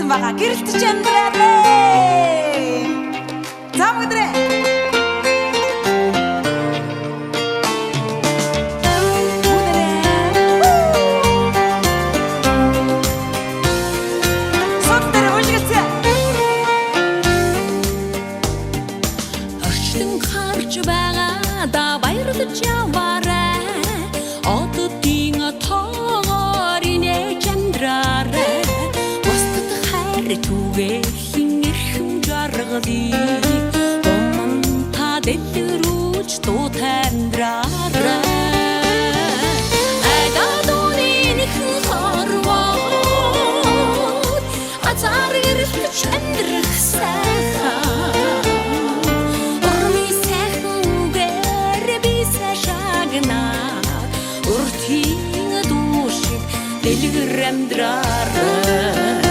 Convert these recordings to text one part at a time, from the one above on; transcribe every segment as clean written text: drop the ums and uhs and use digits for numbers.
байсан байгаа. Гэрэлтэж амьдраарай. За өдрөө. Орчлон харж байгаа да баярлаж яваарай. Оддын тоогоор инээж амьдраарай. Бусдад хайр түгээхийн эрхэм жаргалыг гомн та дэлгэрүүлж дууд амьдраарай. Айдадуны нэхэн хорвоод азар гэрэлтэж амьдрах сайхан. Дэлгэр амьдраарай.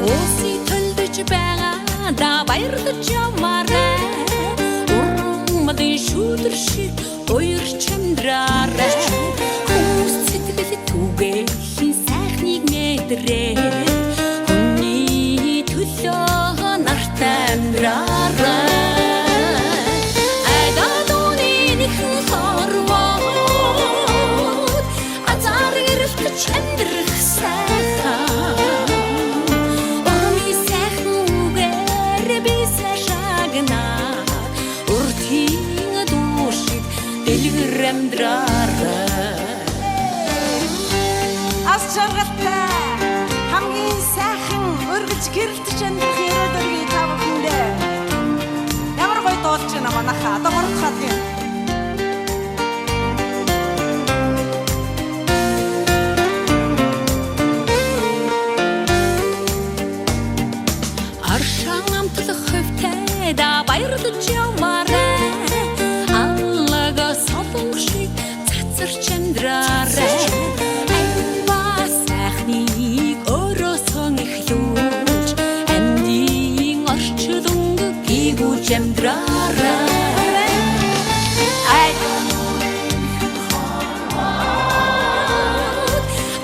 Уси төлдөж байгаа да баярлаж яваарай. Урмадын шүдэр шиг уярч амьдраарай. Хүмүүс сэтгэл түгээхийн сайхныг мэдрээ. Хүний төлөө нартай амьдраарай. Айдадуны нэхэн хорвоод азар гэрэлтэж амьдрах сайхан. Урмын сайхан үгээр би сайшаагнаа. Уртын дуу шиг дэлгэр амьдраарай. Ас жаргалтай хамгийн сайхан өргөж гэрэлтэж амьдрах яриад өргөе та бүхэндээ. Ямар гоё дуулж байна манайха. Одоо мурдхаад юм. Да баярлаж яваарай. Аллага солонг шиг цацарч амьдраарай. Аймба сайхныг өрөөсөн эхлүүлж амьдын орчлон гүйгүүлж амьдраарай.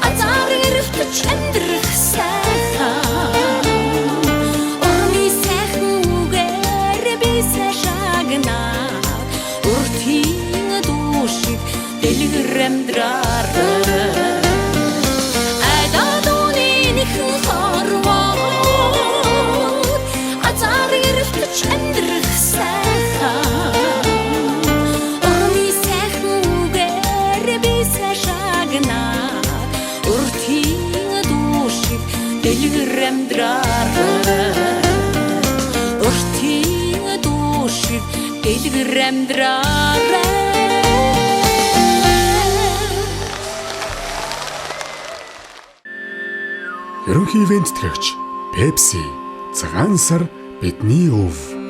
Азар гэрэлтэж амьдрах сайхан. Уртын дуу шиг дэлгэр амьдраарай. Айдадуны нэхэн хорвоод азар гэрэлтэж амьдрах сайхан. Урмын сайхан үгээр би сайшаагнаа. Уртын дуу шиг дэлгэр амьдраарай. Дэлгэр амьдраарай. Ерөнхий ивент тэтгэгч Pepsi, цагаан сар бидний өв.